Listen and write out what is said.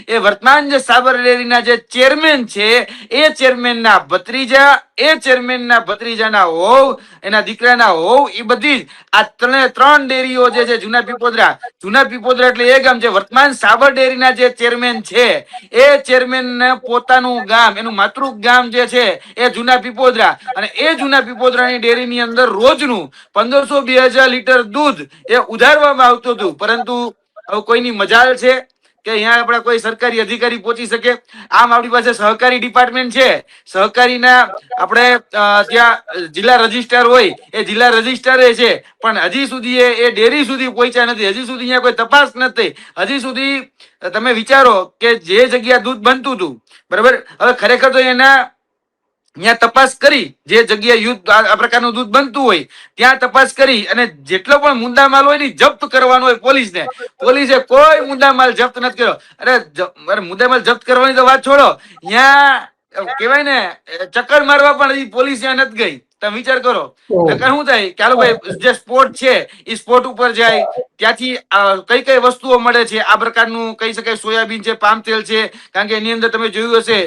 એ વર્તમાન જે સાબર ડેરીના જે ચેરમેન છે એ ચેરમેનના ભત્રીજા, એ ચેરમેનના ભત્રીજાના હોવ, એના દીકરાના હોવ, એ બધી જ આ ત્રણ ડેરીઓ જે છે જૂના પીપોદરા એટલે એ ગામ છે. વર્તમાન સાબર ડેરીના જે ચેરમેન છે એ ચેરમેન પોતાનું ગામ, એનું માતૃ ગામ જે છે એ જૂના પીપોદરા, અને એ જૂના પીપોદરાની ડેરીની અંદર રોજનું 1500-2000 લીટર દૂધ એ ઉધારવામાં આવતું હતું. પરંતુ હવે કોઈની મજાલ છે કે અહીંયા આપણે કોઈ સરકારી અધિકારી પહોંચી શકે? આમ આપણી પાસે સહકારી ડિપાર્ટમેન્ટ છે, સહકારીના આપણે ત્યાં જિલ્લા રજિસ્ટ્રાર હોય, એ જિલ્લા રજિસ્ટ્રારે છે, પણ હજી સુધી એ ડેરી સુધી પહોંચ્યા નથી. હજી સુધી અહીંયા કોઈ તપાસ નથી. હજી સુધી તમે વિચારો કે જે જગ્યા દૂધ બનતું હતું, બરાબર, હવે ખરેખર તો એના ત્યાં તપાસ કરી, જે જગ્યાએ યુદ્ધ આ પ્રકારનું દૂધ બનતું હોય ત્યાં તપાસ કરી અને જેટલો પણ મુદ્દામાલ હોય ને જપ્ત કરવાનો હોય પોલીસને. પોલીસે કોઈ મુદ્દામાલ જપ્ત નથી કર્યો. અરે મુદ્દામાલ જપ્ત કરવાની તો વાત છોડો, ત્યાં કહેવાય ને ચક્કર મારવા પણ પોલીસ ત્યાં નથી ગઈ. તમે વિચાર કરો. નકર શું થાય કે હાલો ભાઈ જે સ્પોટ છે એ સ્પોટ ઉપર જાય, ત્યાંથી કઈ કઈ વસ્તુઓ મળે છે આ પ્રકારનું કહી શકાય, સોયાબીન છે, પામ તેલ છે, કારણ કે એની અંદર તમે જોયું હશે